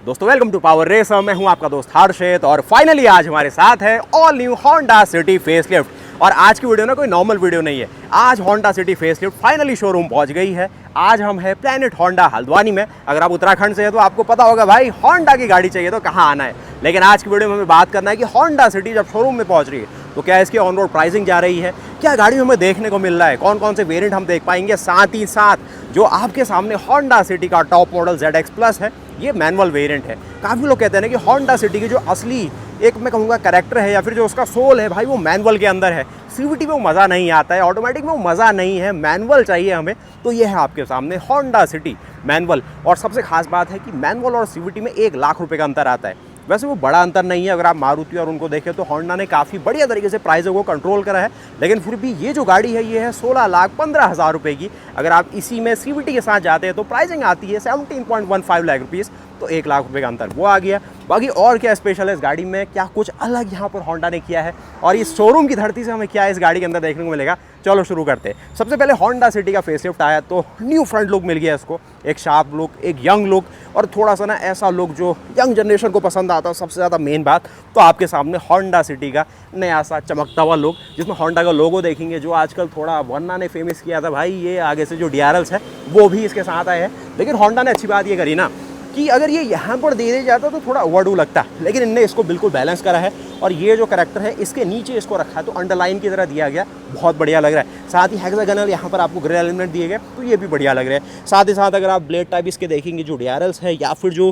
दोस्तों welcome to power racer. मैं हूं आपका दोस्त हर्षित और फाइनली आज हमारे साथ है all new Honda city facelift. और आज की वीडियो ना कोई नॉर्मल वीडियो नहीं है। आज Honda city facelift finally showroom पहुंच गई है। आज हम है प्लेनेट होंडा हल्द्वानी में। अगर आप उत्तराखंड से है तो आपको पता होगा भाई होंडा की गाड़ी चाहिए तो कहाँ आना है। लेकिन आज की वीडियो में हमें बात करना है कि होंडा सिटी जब शोरूम में पहुंच रही है तो क्या इसकी ऑन रोड प्राइसिंग जा रही है, क्या गाड़ी हमें देखने को मिल रहा है, कौन कौन से वेरिएंट हम देख पाएंगे। साथ ही साथ जो आपके सामने होंडा सिटी का टॉप मॉडल ZX प्लस है, ये मैनुअल वेरिएंट है। काफ़ी लोग कहते हैं ना कि होंडा सिटी की जो असली एक मैं कहूँगा कैरेक्टर है या फिर जो उसका सोल है भाई वो मैनुअल के अंदर है। CVT में वो मज़ा नहीं आता है, ऑटोमेटिक में वो मज़ा नहीं है, मैनुअल चाहिए हमें। तो ये है आपके सामने होंडा सिटी मैनुअल। और सबसे खास बात है कि मैनुअल और CVT में 1 लाख रुपए का अंतर आता है। वैसे वो बड़ा अंतर नहीं है। अगर आप मारुति और उनको देखें तो होंडा ने काफ़ी बढ़िया तरीके से प्राइसों को कंट्रोल करा है। लेकिन फिर भी ये जो गाड़ी है ये है 16,15,000 रुपये की। अगर आप इसी में CVT के साथ जाते हैं तो प्राइसिंग आती है 17.15 लाख रुपीज़। तो 1 लाख रुपये का अंतर वो आ गया। बाकी और क्या स्पेशल है इस गाड़ी में, क्या कुछ अलग यहाँ पर होंडा ने किया है और इस शोरूम की धरती से हमें क्या इस गाड़ी के अंदर देखने को मिलेगा, चलो शुरू करते हैं। सबसे पहले होंडा सिटी का फेसलिफ्ट आया तो न्यू फ्रंट लुक मिल गया इसको। एक शार्प लुक, एक यंग लुक और थोड़ा सा ना ऐसा लुक जो यंग जनरेशन को पसंद आता है। सबसे ज़्यादा मेन बात तो आपके सामने होंडा सिटी का नया सा चमकता हुआ लुक, जिसमें होंडा का लोगो देखेंगे जो आजकल थोड़ा वरना ने फेमस किया था भाई। ये आगे से जो DRLs है वो भी इसके साथ आए हैं। लेकिन होंडा ने अच्छी बात ये करी ना कि अगर ये यहाँ पर दे दिया जाता तो थोड़ा ओवरडू लगता, लेकिन इनने इसको बिल्कुल बैलेंस करा है। और ये जो करैक्टर है इसके नीचे इसको रखा है तो अंडरलाइन की तरह दिया गया, बहुत बढ़िया लग रहा है। साथ ही हेक्सागोनल यहाँ पर आपको ग्रिल एलिमेंट दिए गए तो ये भी बढ़िया लग रहा है। साथ ही साथ अगर आप ब्लेड टाइप इसके देखेंगे जो DRLs है या फिर जो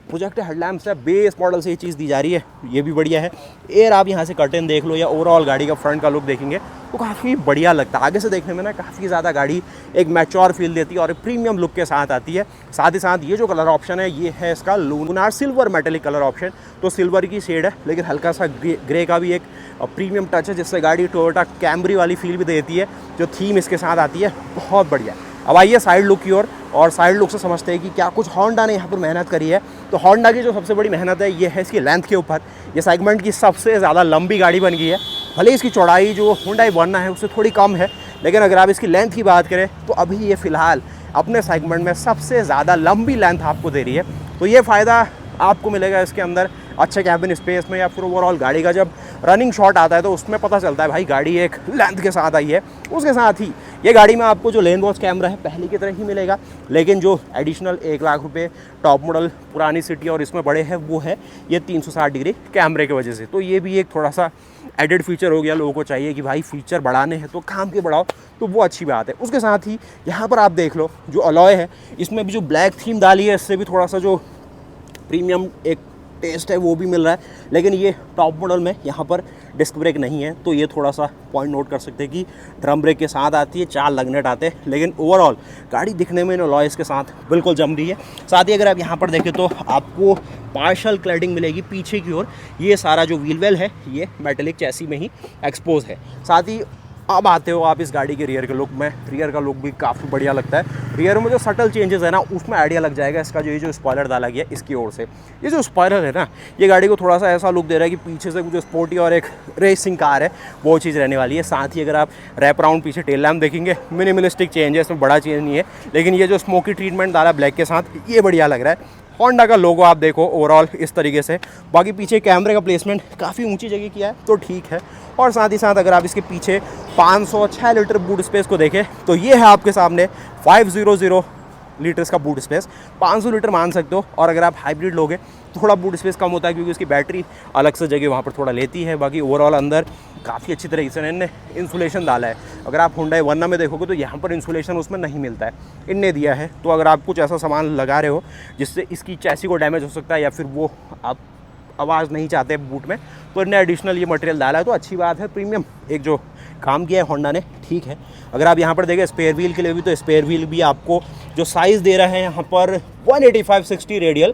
प्रोजेक्ट हेडलैम्प्स है, बेस मॉडल से ये चीज़ दी जा रही है, ये भी बढ़िया है। एयर आप यहाँ से कर्टेन देख लो या ओवरऑल गाड़ी का फ्रंट का लुक देखेंगे तो काफ़ी बढ़िया लगता है। आगे से देखने में ना काफ़ी ज़्यादा गाड़ी एक मैच्योर फील देती है और एक प्रीमियम लुक के साथ आती है। साथ ही साथ ये जो कलर ऑप्शन है ये है इसका lunar silver metallic colour option. तो सिल्वर की शेड है लेकिन हल्का सा ग्रे का भी एक प्रीमियम टच है, जिससे गाड़ी टोयोटा कैमरी वाली फील भी देती है। जो थीम इसके साथ आती है बहुत बढ़िया। अब आइए साइड लुक की ओर और साइड लुक से समझते हैं कि क्या कुछ होंडा ने यहाँ पर मेहनत करी है। तो होंडा की जो सबसे बड़ी मेहनत है ये है इसकी लेंथ के ऊपर। ये सेगमेंट की सबसे ज़्यादा लंबी गाड़ी बन गई है। भले इसकी चौड़ाई जो हुंडई वर्ना है उससे थोड़ी कम है, लेकिन अगर आप इसकी लेंथ की बात करें तो अभी ये फ़िलहाल अपने सेगमेंट में सबसे ज़्यादा लंबी लेंथ आपको दे रही है। तो ये फ़ायदा आपको मिलेगा इसके अंदर अच्छे कैबिन स्पेस में या फिर ओवरऑल गाड़ी का जब रनिंग शॉट आता है तो उसमें पता चलता है भाई गाड़ी एक लेंथ के साथ आई है। उसके साथ ही ये गाड़ी में आपको जो लेन वॉच कैमरा है पहले की तरह ही मिलेगा, लेकिन जो एडिशनल 1 लाख रुपये टॉप मॉडल पुरानी सिटी और इसमें बड़े हैं वो है ये 360 डिग्री कैमरे की वजह से। तो ये भी एक थोड़ा सा एडेड फीचर हो गया। लोगों को चाहिए कि भाई फीचर बढ़ाने हैं तो काम के बढ़ाओ, तो वो अच्छी बात है। उसके साथ ही यहाँ पर आप देख लो जो अलॉय है इसमें भी जो ब्लैक थीम डाली है इससे भी थोड़ा सा जो प्रीमियम एक टेस्ट है वो भी मिल रहा है। लेकिन ये टॉप मॉडल में यहाँ पर डिस्क ब्रेक नहीं है तो ये थोड़ा सा पॉइंट नोट कर सकते हैं कि ड्रम ब्रेक के साथ आती है, 4 लगनेट आते हैं। लेकिन ओवरऑल गाड़ी दिखने में अलॉयस के साथ बिल्कुल जम रही है। साथ ही अगर आप यहाँ पर देखें तो आपको पार्शल क्लैडिंग मिलेगी पीछे की ओर। ये सारा जो व्हील वेल है ये मेटेलिक चैसी में ही एक्सपोज है। साथ ही अब आते हो आप इस गाड़ी के रियर के लुक में। रियर का लुक भी काफ़ी बढ़िया लगता है। रियर में जो सटल चेंजेस है ना उसमें आइडिया लग जाएगा इसका जो ये जो स्पॉयलर डाला गया इसकी ओर से। ये जो स्पॉयलर है ना ये गाड़ी को थोड़ा सा ऐसा लुक दे रहा है कि पीछे से जो स्पोर्टी और एक रेसिंग कार है वो चीज़ रहने वाली है। साथ ही अगर आप रैप राउंड पीछे टेल लैम्प देखेंगे मिनिमलिस्टिक चेंज है, इसमें बड़ा चेंज नहीं है। लेकिन ये जो स्मोकी ट्रीटमेंट डाला ब्लैक के साथ ये बढ़िया लग रहा है। होंडा का लोगो आप देखो ओवरऑल इस तरीके से। बाकी पीछे कैमरे का प्लेसमेंट काफ़ी ऊंची जगह किया है तो ठीक है। और साथ ही साथ अगर आप इसके पीछे 506 लीटर बूट स्पेस को देखें तो ये है आपके सामने 500 लीटर्स का बूट स्पेस। 500 लीटर मान सकते हो। और अगर आप हाइब्रिड लोगे तो थोड़ा बूट स्पेस कम होता है क्योंकि उसकी बैटरी अलग से जगह वहाँ पर थोड़ा लेती है। बाकी ओवरऑल अंदर काफ़ी अच्छी तरीके से इन्होंने इंसुलेशन डाला है। अगर आप हुंडई वर्ना में देखोगे तो यहाँ पर इंसुलेशन उसमें नहीं मिलता है, इनने दिया है। तो अगर आप कुछ ऐसा सामान लगा रहे हो जिससे इसकी चैसी को डैमेज हो सकता है या फिर वो आप आवाज़ नहीं चाहते बूट में तो इन्हें एडिशनल ये मटेरियल डाला है तो अच्छी बात है। प्रीमियम एक जो काम किया है होंडा ने ठीक है। अगर आप यहाँ पर देखें स्पेयर व्हील के लिए भी तो स्पेयर व्हील भी आपको जो साइज़ दे रहा है यहाँ पर 185/60 रेडियल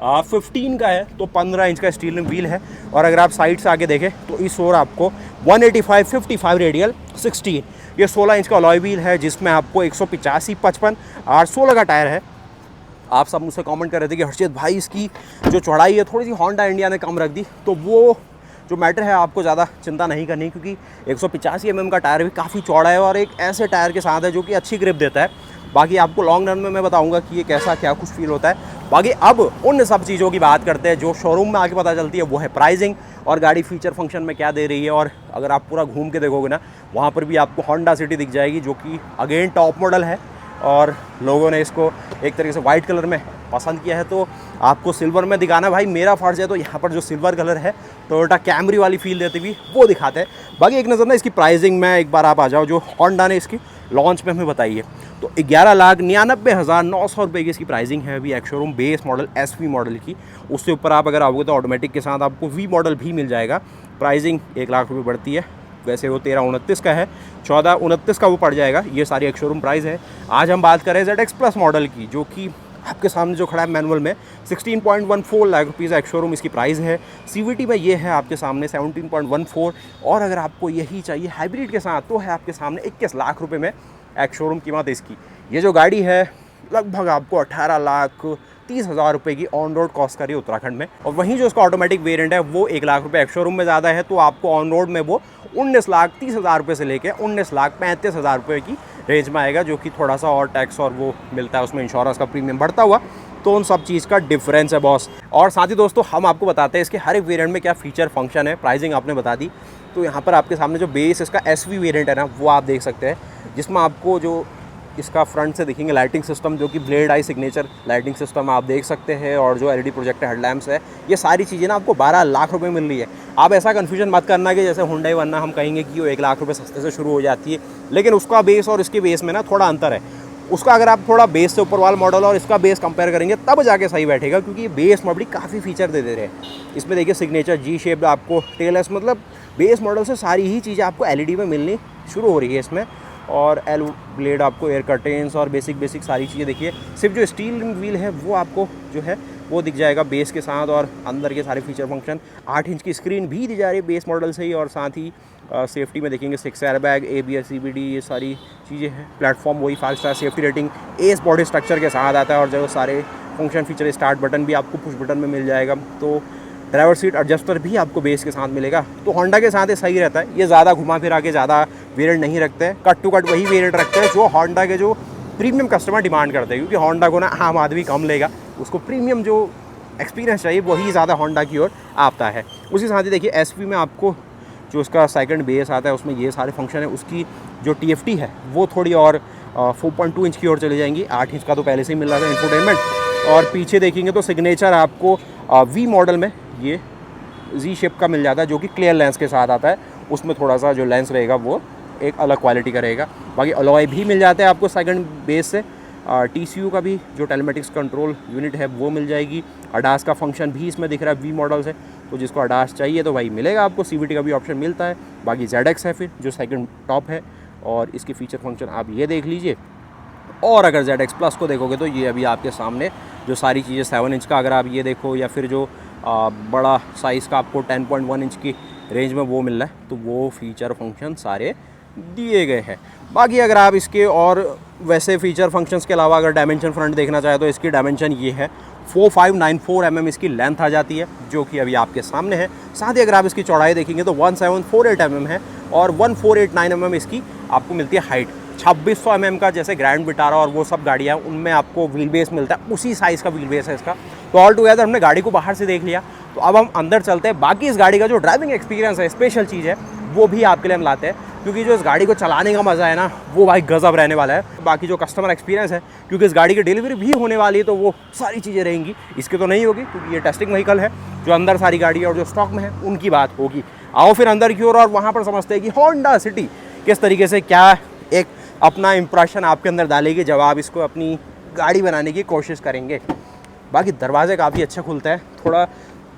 15 का है तो 15 इंच का स्टील रिम व्हील है। और अगर आप साइड से आगे देखें तो इस ओर आपको 185/55 रेडियल 16 ये 16 इंच का अलॉय व्हील है जिसमें आपको 185/55 और 16 का टायर है। आप सब मुझसे कमेंट कर रहे थे कि हर्षित भाई इसकी जो चौड़ाई है थोड़ी सी होंडा इंडिया ने कम रख दी, तो वो जो मैटर है आपको ज़्यादा चिंता नहीं करनी क्योंकि 185 mm का टायर भी काफ़ी चौड़ा है और एक ऐसे टायर के साथ है जो कि अच्छी ग्रिप देता है। बाकी आपको लॉन्ग रन में मैं बताऊंगा कि ये कैसा क्या कुछ फील होता है। बाकी अब उन सब चीज़ों की बात करते हैं जो शोरूम में आके पता चलती है, वो है प्राइसिंग और गाड़ी फीचर फंक्शन में क्या दे रही है। और अगर आप पूरा घूम के देखोगे ना, वहाँ पर भी आपको होंडा सिटी दिख जाएगी, जो कि अगेन टॉप मॉडल है और लोगों ने इसको एक तरीके से वाइट कलर में पसंद किया है। तो आपको सिल्वर में दिखाना भाई मेरा फ़र्ज़ है, तो यहाँ पर जो सिल्वर कलर है टोयोटा कैमरी वाली फील देती हुई वो दिखाते हैं। बाकी एक नज़र ना इसकी प्राइसिंग में एक बार आप आ जाओ, जो होंडा ने इसकी लॉन्च में हमें बताई है, तो 11,99,900 रुपये की इसकी प्राइसिंग है अभी ex showroom base model SV model की। उससे ऊपर आप अगर आओगे तो ऑटोमेटिक के साथ आपको V मॉडल भी मिल जाएगा। प्राइसिंग 1 लाख रुपये बढ़ती है, वैसे वो 13,29 का है, 14,29 का वो पड़ जाएगा। ये सारी एक्स शोरूम प्राइस है। आज हम बात करें ZX प्लस मॉडल की, जो कि आपके सामने जो खड़ा है मैनुअल में 16.14 लाख रुपीज़ एक्स शोरूम इसकी प्राइस है। CVT में ये है आपके सामने 17.14, और अगर आपको यही चाहिए हाइब्रिड के साथ तो है आपके सामने 21 लाख रुपये में एक्स शोरूम कीमत इसकी। ये जो गाड़ी है लगभग आपको 18,30,000 रुपये की ऑन रोड कॉस्ट कर रही है उत्तराखंड में। और वहीं जो इसका ऑटोमेटिक वेरिएंट है वो 1 लाख रुपये एक्स शोरूम में ज़्यादा है, तो आपको ऑन रोड में वो 19,30,000 रुपये से लेकर 19,35,000 रुपये की रेंज में आएगा, जो कि थोड़ा सा और टैक्स और वो मिलता है उसमें, इंश्योरेंस का प्रीमियम बढ़ता हुआ। तो उन सब चीज़ का डिफरेंस है बॉस। और साथ ही दोस्तों हम आपको बताते हैं इसके हर एक वेरिएंट में क्या फीचर फंक्शन है। प्राइसिंग आपने बता दी, तो यहाँ पर आपके सामने जो बेस इसका SV वेरिएंट है ना, वो आप देख सकते हैं, जिसमें आपको जो इसका फ्रंट से देखेंगे लाइटिंग सिस्टम, जो कि ब्लेड आई सिग्नेचर लाइटिंग सिस्टम आप देख सकते हैं, और जो LED प्रोजेक्टर हेडलैम्प्स है, ये सारी चीज़ें ना आपको 12 लाख रुपए मिल रही है। आप ऐसा कन्फ्यूजन मत करना कि जैसे हुंडई वरना हम कहेंगे कि वो 1 लाख रुपए सस्ते से शुरू हो जाती है, लेकिन उसका बेस और इसके बेस में ना थोड़ा अंतर है। उसका अगर आप थोड़ा बेस से ऊपर वाला मॉडल और इसका बेस कंपेयर करेंगे तब जाके सही बैठेगा, क्योंकि ये बेस मॉडल काफ़ी फीचर दे रहे हैं। इसमें देखिए सिग्नेचर G शेप आपको टेलएस, मतलब बेस मॉडल से सारी ही चीज़ें आपको LED में मिलनी शुरू हो रही है इसमें। और L ब्लेड आपको एयर कर्टेंस और बेसिक सारी चीज़ें देखिए। सिर्फ जो स्टील व्हील है वो आपको जो है वो दिख जाएगा बेस के साथ, और अंदर के सारे फीचर फंक्शन 8 इंच की स्क्रीन भी दी जा रही है बेस मॉडल से ही। और साथ ही सेफ्टी में देखेंगे 6 एयरबैग, ABS CBD, ये सारी चीज़ें हैं। प्लेटफॉर्म वही 5 star safety rating ACE body structure के साथ आता है, और जो सारे फंक्शन फीचर, स्टार्ट बटन भी आपको पुश बटन में मिल जाएगा। तो ड्राइवर सीट एडजस्टर भी आपको बेस के साथ मिलेगा। तो होंडा के साथ ये सही रहता है, ये ज़्यादा घुमा फिरा के ज़्यादा वेरिएंट नहीं रखते हैं, कट टू कट वही वेरिएंट रखते हैं जो होंडा के जो प्रीमियम कस्टमर डिमांड करते हैं, क्योंकि होंडा को ना आम आदमी कम लेगा, उसको प्रीमियम जो एक्सपीरियंस चाहिए वही ज़्यादा होंडा की ओर आता है। उसी साथ ही देखिए SV में आपको जो उसका सेकंड बेस आता है उसमें ये सारे फंक्शन है। उसकी जो TFT है वो थोड़ी और 4.2 इंच की ओर चली जाएंगी, 8 इंच का तो पहले से ही मिल रहा था इंफोटेनमेंट। और पीछे देखेंगे तो सिग्नेचर आपको V मॉडल में ये Z शेप का मिल जाता है, जो कि क्लियर लेंस के साथ आता है। उसमें थोड़ा सा जो लेंस रहेगा वो एक अलग क्वालिटी का रहेगा। बाकी अलॉय भी मिल जाता है आपको सेकंड बेस से। TCU का भी जो टेलीमेटिक्स कंट्रोल यूनिट है वो मिल जाएगी। ADAS का फंक्शन भी इसमें दिख रहा है V मॉडल से, तो जिसको ADAS चाहिए तो भाई मिलेगा आपको। CVT का भी ऑप्शन मिलता है। बाकी ZX है फिर जो सेकंड टॉप है, और इसके फीचर फंक्शन आप ये देख लीजिए। और अगर ZX प्लस को देखोगे तो ये अभी आपके सामने जो सारी चीज़ें 7 इंच का अगर आप ये देखो, या फिर जो बड़ा साइज़ का आपको 10.1 इंच की रेंज में वो मिल रहा है, तो वो फीचर फंक्शन सारे दिए गए हैं। बाकी अगर आप इसके और वैसे फीचर फंक्शंस के अलावा अगर डायमेंशन फ्रंट देखना चाहे तो इसकी डायमेंशन ये है 4594 mm इसकी लेंथ आ जाती है, जो कि अभी आपके सामने है। साथ ही अगर आप इसकी चौड़ाई देखेंगे तो 1748 mm है, और 1489 mm इसकी आपको मिलती है हाइट। 2600 mm का जैसे ग्रैंड विटारा और वो सब गाड़ियाँ उनमें आपको व्हील बेस मिलता है, उसी साइज़ का व्हील बेस है इसका। तो ऑल टुगेदर हमने गाड़ी को बाहर से देख लिया, तो अब हम अंदर चलते हैं। बाकी इस गाड़ी का जो ड्राइविंग एक्सपीरियंस है, स्पेशल चीज़ है, वो भी आपके लिए हम लाते हैं, क्योंकि जो इस गाड़ी को चलाने का मज़ा है ना वो भाई गजब रहने वाला है। बाकी जो कस्टमर एक्सपीरियंस है, क्योंकि इस गाड़ी की डिलीवरी भी होने वाली है, तो वो सारी चीज़ें रहेंगी। इसके तो नहीं होगी क्योंकि ये टेस्टिंग व्हीकल है। जो अंदर सारी गाड़ी और जो स्टॉक में है उनकी बात होगी। आओ फिर अंदर की ओर, और वहाँ पर समझते हैं कि होंडा सिटी किस तरीके से क्या एक अपना इम्प्रेशन आपके अंदर डालेगी जब आप इसको अपनी गाड़ी बनाने की कोशिश करेंगे। बाकी दरवाजे काफ़ी अच्छा खुलता है, थोड़ा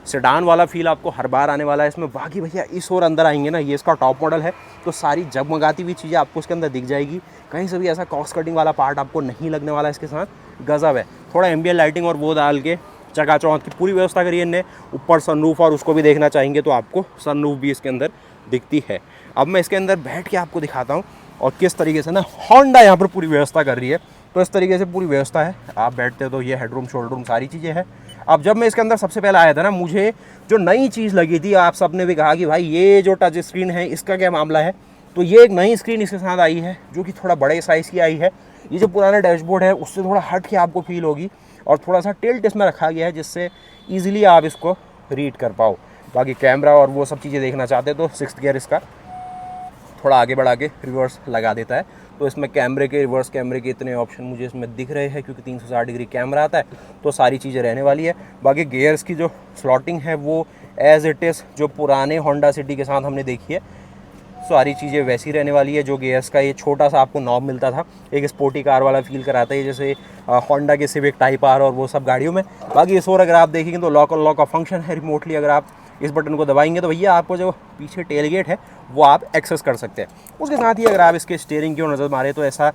सेडान वाला फील आपको हर बार आने वाला है इसमें। बाकी भैया इस और अंदर आएंगे ना, ये इसका टॉप मॉडल है, तो सारी जगमगाती हुई चीज़ें आपको इसके अंदर दिख जाएगी। कहीं से भी ऐसा कॉस्ट कटिंग वाला पार्ट आपको नहीं लगने वाला इसके साथ। गजब है, थोड़ा एम्बियंट लाइटिंग और वो डाल के चकाचौंध की पूरी व्यवस्था करी है इनने। ऊपर सनरूफ, और उसको भी देखना चाहेंगे तो आपको सनरूफ भी इसके अंदर दिखती है। अब मैं इसके अंदर बैठ के आपको दिखाता हूँ और किस तरीके से ना होंडा यहाँ पर पूरी व्यवस्था कर रही है। तो इस तरीके से पूरी व्यवस्था है, आप बैठते हो तो ये हेडरूम शोल्डरूम सारी चीज़ें हैं। अब जब मैं इसके अंदर सबसे पहले आया था ना, मुझे जो नई चीज़ लगी थी, आप सब ने भी कहा कि भाई ये जो टच स्क्रीन है इसका क्या मामला है, तो ये एक नई स्क्रीन इसके साथ आई है जो कि थोड़ा बड़े साइज़ की आई है। ये जो पुराना डैशबोर्ड है उससे थोड़ा हट के आपको फील होगी और थोड़ा सा टिल्ट इसमें रखा गया है जिससे ईजिली आप इसको रीड कर पाओ। बाकी कैमरा और वो सब चीज़ें देखना चाहते हैं तो 6th गियर इसका थोड़ा आगे बढ़ा के रिवर्स लगा देता है। तो इसमें कैमरे के, रिवर्स कैमरे के इतने ऑप्शन मुझे इसमें दिख रहे हैं क्योंकि 360 डिग्री कैमरा आता है, तो सारी चीज़ें रहने वाली है। बाकी गियर्स की जो स्लॉटिंग है वो एज़ इट इज़ जो पुराने होंडा सिटी के साथ हमने देखी है, सारी चीज़ें वैसी रहने वाली है। जो गियर्स का ये छोटा सा आपको नॉब मिलता था, एक स्पोर्टी कार वाला फील कराता है जैसे होंडा के सिविक टाइप आर और वो सब गाड़ियों में। बाकी इस और अगर आप देखेंगे तो लॉक और लॉक का फंक्शन है, रिमोटली अगर आप इस बटन को दबाएंगे तो भैया आपको जो पीछे टेल गेट है वो आप एक्सेस कर सकते हैं। उसके साथ ही अगर आप इसके स्टीयरिंग की ओर नज़र मारें तो ऐसा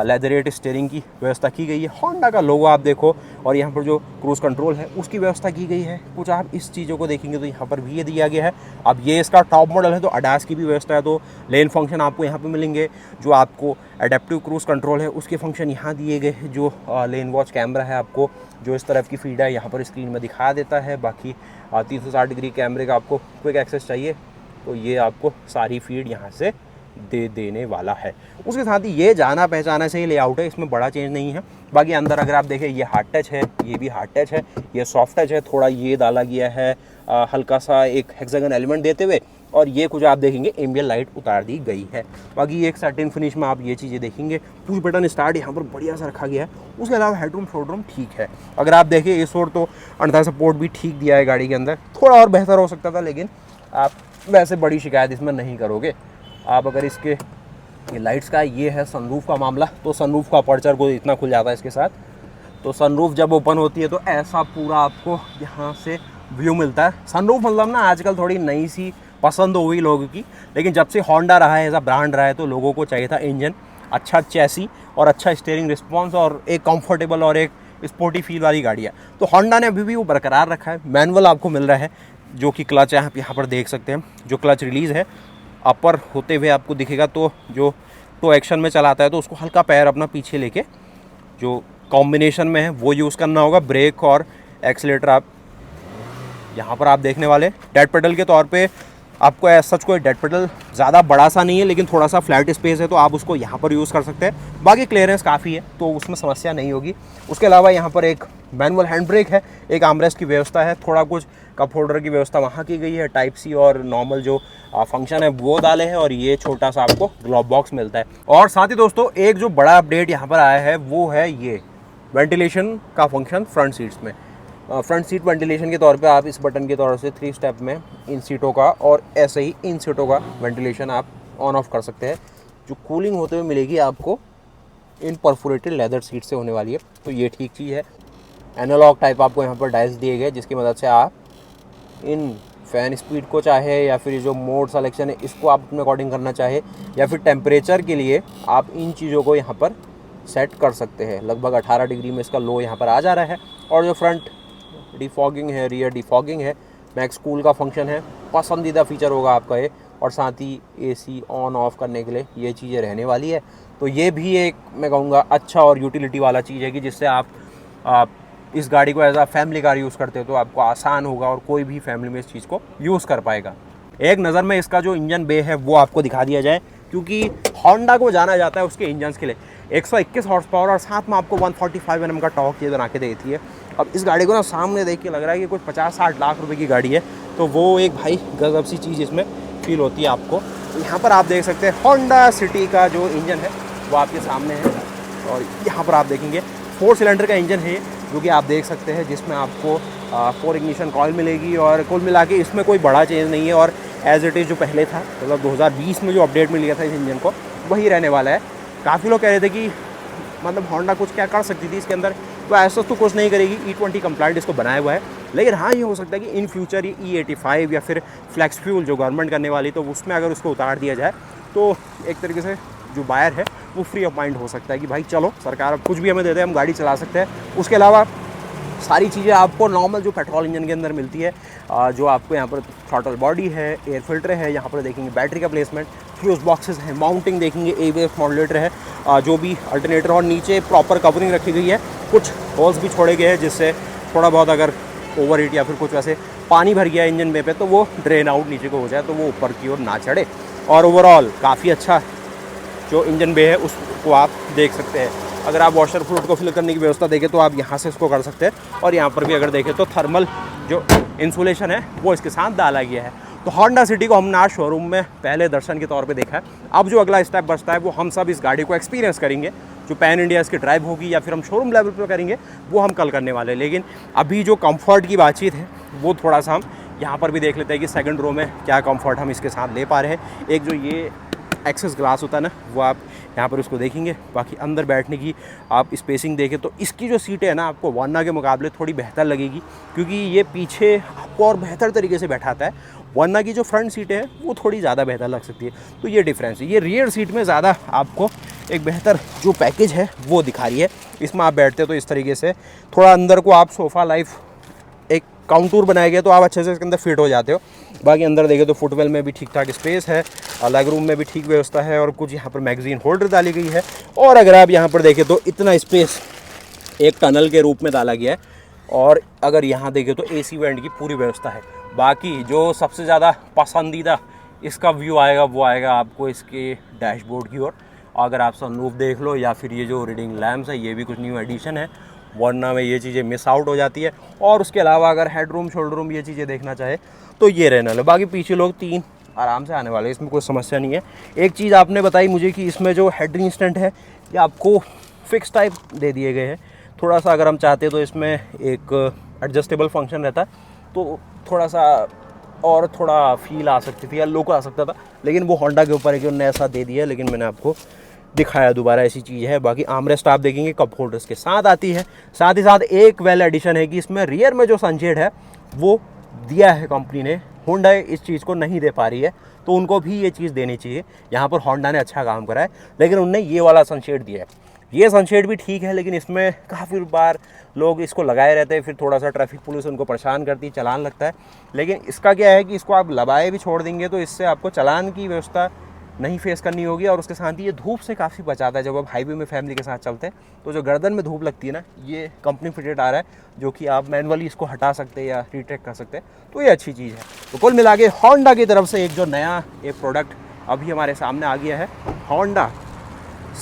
लेदरेट स्टीयरिंग की व्यवस्था की गई है। होंडा का लोगो आप देखो और यहाँ पर जो क्रूज़ कंट्रोल है उसकी व्यवस्था की गई है। कुछ आप इस चीज़ों को देखेंगे तो यहाँ पर भी ये दिया गया है। अब ये इसका टॉप मॉडल है तो अडास की भी व्यवस्था है, तो लेन फंक्शन आपको यहाँ पर मिलेंगे। जो आपको एडेप्टिव क्रूज़ कंट्रोल है उसके फंक्शन यहाँ दिए गए हैं। जो लेन वॉच कैमरा है आपको जो इस तरफ की फीड है यहाँ पर स्क्रीन में दिखा देता है। बाकी 360 डिग्री कैमरे का आपको क्विक एक्सेस चाहिए तो ये आपको सारी फीड यहाँ से दे देने वाला है। उसके साथ ही ये जाना पहचाना से ही लेआउट है, इसमें बड़ा चेंज नहीं है। बाकी अंदर अगर आप देखें ये हार्ड टच है, ये भी हार्ड टच है, ये सॉफ्ट टच है, थोड़ा ये डाला गया है हल्का सा एक हेक्सागन एलिमेंट देते हुए, और ये कुछ आप देखेंगे एम्बियंट लाइट उतार दी गई है। बाकी एक सैटिन फिनिश में आप ये चीज़ें देखेंगे। पुश बटन स्टार्ट यहाँ पर बढ़िया सा रखा गया है। उसके अलावा हेडरूम शोडरूम ठीक है। अगर आप देखें इस ओर तो अंडर सपोर्ट भी ठीक दिया है गाड़ी के अंदर, थोड़ा और बेहतर हो सकता था लेकिन आप वैसे बड़ी शिकायत इसमें नहीं करोगे। आप अगर इसके ये लाइट्स का ये है सनरूफ का मामला, तो सनरूफ का अपर्चर को इतना खुल जाता है इसके साथ, तो सनरूफ जब ओपन होती है तो ऐसा पूरा आपको यहाँ से व्यू मिलता है। सनरूफ मतलब ना आजकल थोड़ी नई सी पसंद हो गई लोगों की, लेकिन जब से होंडा रहा है, ऐसा ब्रांड रहा है, तो लोगों को चाहिए था इंजन, अच्छा चैसी और अच्छा स्टीयरिंग रिस्पॉन्स और एक कंफर्टेबल और एक स्पोर्टी फील वाली गाड़ी है। तो होंडा ने अभी भी वो बरकरार रखा है। मैनुअल आपको मिल रहा है जो कि क्लच है, आप यहाँ पर देख सकते हैं। जो क्लच रिलीज़ है अपर होते हुए आपको दिखेगा, तो जो टो एक्शन में चलाता है तो उसको हल्का पैर अपना पीछे लेके जो कॉम्बिनेशन में है वो यूज़ करना होगा। ब्रेक और एक्सीलेटर आप यहाँ पर आप देखने वाले। डेड पेडल के तौर पे आपको सच कोई डेड पेडल ज़्यादा बड़ा सा नहीं है, लेकिन थोड़ा सा फ्लैट स्पेस है तो आप उसको यहाँ पर यूज़ कर सकते हैं। बाकी क्लियरेंस काफ़ी है तो उसमें समस्या नहीं होगी। उसके अलावा यहाँ पर एक मैनुअल हैंड ब्रेक है, एक आर्मरेस्ट की व्यवस्था है, थोड़ा कुछ कप होल्डर की व्यवस्था वहाँ की गई है। टाइप सी और नॉर्मल जो फंक्शन है वो डाले हैं, और ये छोटा सा आपको ग्लोव बॉक्स मिलता है। और साथ ही दोस्तों एक जो बड़ा अपडेट यहाँ पर आया है वो है ये वेंटिलेशन का फंक्शन फ्रंट सीट्स में। फ्रंट सीट वेंटिलेशन के तौर पे आप इस बटन के तौर से 3 स्टेप में इन सीटों का और ऐसे ही इन सीटों का वेंटिलेशन आप ऑन ऑफ कर सकते हैं। जो कूलिंग होते हुए मिलेगी आपको इन परफोरेटेड लेदर सीट से होने वाली है, तो ये ठीक चीज़ है। एनालॉग टाइप आपको यहाँ पर डायल्स दिए गए जिसकी मदद से आप इन फ़ैन स्पीड को चाहे या फिर जो मोड सिलेक्शन है इसको आप अपने अकॉर्डिंग करना चाहे, या फिर टेम्परेचर के लिए आप इन चीज़ों को यहाँ पर सेट कर सकते हैं। लगभग 18 डिग्री में इसका लो यहाँ पर आ जा रहा है। और जो फ्रंट डिफॉगिंग है, रियर डिफॉगिंग है, मैक्स कूल का फंक्शन है, पसंदीदा फीचर होगा आपका ये। और साथ ही एसी ऑन ऑफ करने के लिए ये चीज़ें रहने वाली है। तो ये भी एक मैं कहूँगा अच्छा और यूटिलिटी वाला चीज़ है कि जिससे आप इस गाड़ी को एज आ फैमिली कार यूज़ करते हो तो आपको आसान होगा और कोई भी फैमिली में इस चीज़ को यूज़ कर पाएगा। एक नज़र में इसका जो इंजन बे है वो आपको दिखा दिया जाए, क्योंकि होंडा को जाना जाता है उसके इंजन के लिए। 121 हॉर्स पावर और साथ में आपको 145 Nm का टॉर्क ये बना के देती है। अब इस गाड़ी को ना सामने देख के लग रहा है कि कुछ 50-60 लाख रुपए की गाड़ी है, तो वो एक भाई गजब सी चीज़ इसमें फील होती है आपको। तो यहाँ पर आप देख सकते हैं होंडा सिटी का जो इंजन है वो आपके सामने है, और यहाँ पर आप देखेंगे 4 सिलेंडर का इंजन है जो कि आप देख सकते हैं, जिसमें आपको 4 इग्निशन कॉइल मिलेगी। और कुल मिला के इसमें कोई बड़ा चेंज नहीं है, और एज इट इज़ जो पहले था मतलब 2020 में जो अपडेट मिल गया था इस इंजन को वही रहने वाला है। काफ़ी लोग कह रहे थे कि मतलब होंडा कुछ क्या कर सकती थी इसके अंदर, तो ऐसा तो कुछ नहीं करेगी। E20 कंप्लाइंट इसको बनाया हुआ है, लेकिन हाँ ये हो सकता है कि इन फ्यूचर ये E85 या फिर फ्लैक्स फ्यूल जो गवर्नमेंट करने वाली, तो उसमें अगर उसको उतार दिया जाए तो एक तरीके से जो बायर है वो फ्री ऑफ माइंड हो सकता है कि भाई चलो सरकार अब कुछ भी हमें दे दे, हम गाड़ी चला सकते हैं। उसके अलावा सारी चीज़ें आपको नॉर्मल जो पेट्रोल इंजन के अंदर मिलती है। जो आपको यहाँ पर थ्रॉटल बॉडी है, एयर फिल्टर है, यहाँ पर देखेंगे बैटरी का प्लेसमेंट, फ्यूज बॉक्सेस हैं, माउंटिंग देखेंगे, ABS मॉड्यूलेटर है, जो भी अल्टरनेटर, और नीचे प्रॉपर कवरिंग रखी गई है। कुछ होल्स भी छोड़े गए हैं जिससे थोड़ा बहुत अगर ओवर हीट या फिर कुछ वैसे पानी भर गया इंजन में पे तो वो ड्रेन आउट नीचे को हो जाए, तो वो ऊपर की ओर ना चढ़े। और ओवरऑल काफ़ी अच्छा जो इंजन बे है उसको आप देख सकते हैं। अगर आप वॉशर फ्लूइड को फिल करने की व्यवस्था देखें तो आप यहाँ से इसको कर सकते हैं। और यहाँ पर भी अगर देखें तो थर्मल जो इंसुलेशन है वो इसके साथ डाला गया है। तो होंडा सिटी को हमने आज शोरूम में पहले दर्शन के तौर पे देखा है। अब जो अगला स्टेप बचता है वो हम सब इस गाड़ी को एक्सपीरियंस करेंगे। जो पैन इंडिया इसकी ड्राइव होगी या फिर हम शोरूम लेवल पे करेंगे वो हम कल करने वाले हैं। लेकिन अभी जो कंफर्ट की बातचीत है वो थोड़ा सा हम यहाँ पर भी देख लेते हैं कि सेकंड रो में क्या कंफर्ट हम इसके साथ ले पा रहे हैं। एक जो ये एक्सेस ग्लास होता है ना वो आप यहाँ पर उसको देखेंगे। बाकी अंदर बैठने की आप स्पेसिंग देखें तो इसकी जो सीटें है ना आपको वर्ना के मुकाबले थोड़ी बेहतर लगेगी, क्योंकि ये पीछे आपको और बेहतर तरीके से बैठाता है। वर्ना की जो फ्रंट सीटें हैं वो थोड़ी ज़्यादा बेहतर लग सकती है। तो ये डिफरेंस है। ये रियर सीट में ज़्यादा आपको एक बेहतर जो पैकेज है वो दिखा रही है। इसमें आप बैठते तो इस तरीके से थोड़ा अंदर को आप सोफ़ा लाइफ एक काउंटूर बनाया गया तो आप अच्छे से इसके अंदर फिट हो जाते हो। बाकी अंदर देखें तो फुटवेल में भी ठीक ठाक स्पेस है, अलग रूम में भी ठीक व्यवस्था है और कुछ यहाँ पर मैगजीन होल्डर डाली गई है। और अगर आप यहाँ पर देखें तो इतना स्पेस एक टनल के रूप में डाला गया है। और अगर यहाँ देखें तो AC वेंट की पूरी व्यवस्था है। बाकी जो सबसे ज़्यादा पसंदीदा इसका व्यू आएगा वो आएगा आपको इसके डैशबोर्ड की ओर। अगर आप सनरूफ देख लो या फिर ये जो रीडिंग लैम्प्स है ये भी कुछ न्यू एडिशन है, वरना में ये चीज़ें मिस आउट हो जाती है। और उसके अलावा अगर हेड रूम शोल्डर रूम ये चीज़ें देखना चाहे तो ये रहने वाले। बाकी पीछे लोग 3 आराम से आने वाले, इसमें कोई समस्या नहीं है। एक चीज़ आपने बताई मुझे कि इसमें जो हेड इंस्टेंट है ये आपको फिक्स टाइप दे दिए गए हैं। थोड़ा सा अगर हम चाहते तो इसमें एक एडजस्टेबल फंक्शन रहता तो थोड़ा सा और थोड़ा फील आ सकती थी या लुक आ सकता था, लेकिन वो होंडा के ऊपर एक नया सा दे दिया है। लेकिन मैंने आपको दिखाया दोबारा ऐसी चीज़ है। बाकी आर्मरेस्ट आप देखेंगे कप होल्डर्स के साथ आती है। साथ ही साथ एक वेल एडिशन है कि इसमें रियर में जो सनशेड है वो दिया है कंपनी ने। होंडा इस चीज़ को नहीं दे पा रही है तो उनको भी ये चीज़ देनी चाहिए। यहाँ पर होंडा ने अच्छा काम करा है, लेकिन उनने ये वाला सनशेड दिया है। ये सनशेड भी ठीक है, लेकिन इसमें काफ़ी बार लोग इसको लगाए रहते हैं, फिर थोड़ा सा ट्रैफिक पुलिस उनको परेशान करती है, चालान लगता है। लेकिन इसका क्या है कि इसको आप लगाए भी छोड़ देंगे तो इससे आपको चालान की व्यवस्था नहीं फेस करनी होगी। और उसके साथ ही ये धूप से काफ़ी बचाता है। जब आप हाईवे में फैमिली के साथ चलते हैं तो जो गर्दन में धूप लगती है ना, ये कंपनी फिटेड आ रहा है जो कि आप मैनुअली इसको हटा सकते हैं या रिट्रैक्ट कर सकते हैं। तो ये अच्छी चीज़ है। तो कुल मिला के होंडा की तरफ से एक जो नया एक प्रोडक्ट अभी हमारे सामने आ गया है, होंडा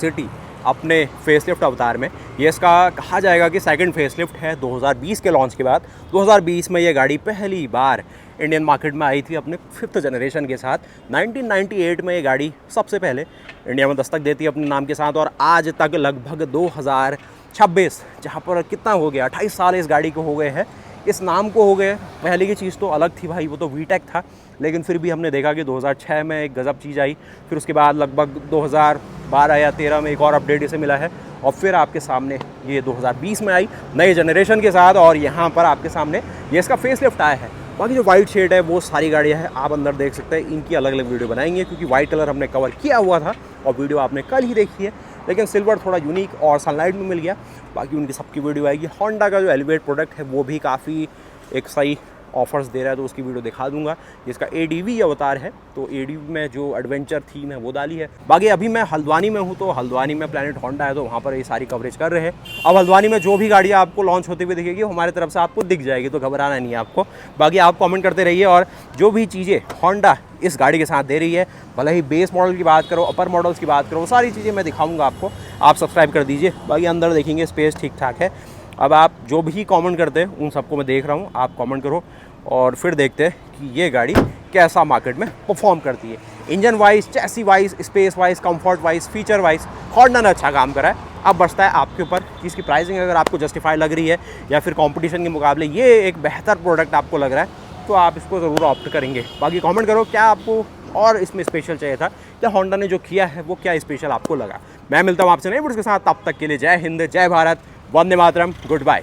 सिटी अपने फेसलिफ्ट अवतार में। ये इसका कहा जाएगा कि सेकंड फेसलिफ्ट है 2020 के लॉन्च के बाद। 2020 में ये गाड़ी पहली बार इंडियन मार्केट में आई थी अपने 5th जनरेशन के साथ। 1998 में ये गाड़ी सबसे पहले इंडिया में दस्तक देती है अपने नाम के साथ। और आज तक लगभग 2026, जहाँ पर कितना हो गया, 28 साल इस गाड़ी को हो गए हैं, इस नाम को हो गए। पहले की चीज़ तो अलग थी भाई, वो तो वीटेक था, लेकिन फिर भी हमने देखा कि 2006 में एक गज़ब चीज़ आई। फिर उसके बाद लगभग 2012 या 13 में एक और अपडेट इसे मिला है। और फिर आपके सामने ये 2020 में आई नए जनरेशन के साथ। और यहाँ पर आपके सामने ये इसका फेसलिफ्ट आया है। बाकी जो वाइट शेड है वो सारी गाड़ियाँ हैं, आप अंदर देख सकते हैं। इनकी अलग अलग वीडियो बनाएंगे क्योंकि वाइट कलर हमने कवर किया हुआ था और वीडियो आपने कल ही देखी है। लेकिन सिल्वर थोड़ा यूनिक और सनलाइट में मिल गया। बाकी उनकी सबकी वीडियो आएगी। होंडा का जो एलिवेट प्रोडक्ट है वो भी काफ़ी एक सही ऑफर्स दे रहा है, तो उसकी वीडियो दिखा दूंगा। जिसका ADV अवतार है, तो ADV में जो एडवेंचर थीम है वो डाली है। बाकी अभी मैं हल्द्वानी में हूँ, तो हल्द्वानी में प्लैनेट होंडा है, तो वहाँ पर ये सारी कवरेज कर रहे हैं। अब हल्द्वानी में जो भी गाड़ियाँ आपको लॉन्च होती हुई दिखेगी हमारी तरफ से आपको दिख जाएगी, तो घबराना नहीं है आपको। बाकी आप कमेंट करते रहिए और जो भी चीज़ें होंडा इस गाड़ी के साथ दे रही है, भले ही बेस मॉडल की बात करो, अपर मॉडल्स की बात करो, वो सारी चीज़ें मैं दिखाऊंगा आपको। आप सब्सक्राइब कर दीजिए। बाकी अंदर देखेंगे स्पेस ठीक ठाक है। अब आप जो भी कमेंट करते हैं उन सबको मैं देख रहा हूँ, आप कमेंट करो और फिर देखते हैं कि ये गाड़ी कैसा मार्केट में परफॉर्म करती है। Engine wise, chassis wise, space wise, comfort wise, feature wise Honda ने अच्छा काम करा है। अब बचता है आपके ऊपर कि इसकी प्राइसिंग अगर आपको जस्टिफाई लग रही है या फिर कंपटीशन के मुकाबले ये एक बेहतर प्रोडक्ट आपको लग रहा है, तो आप इसको ज़रूर ऑप्ट करेंगे। बाकी कमेंट करो क्या आपको और इसमें स्पेशल चाहिए था, या होंडा ने जो किया है वो क्या स्पेशल आपको लगा। मैं मिलता हूँ आपसे नए वीडियो के साथ, तब तक के लिए जय हिंद, जय भारत, वंदे मातरम, गुड बाय।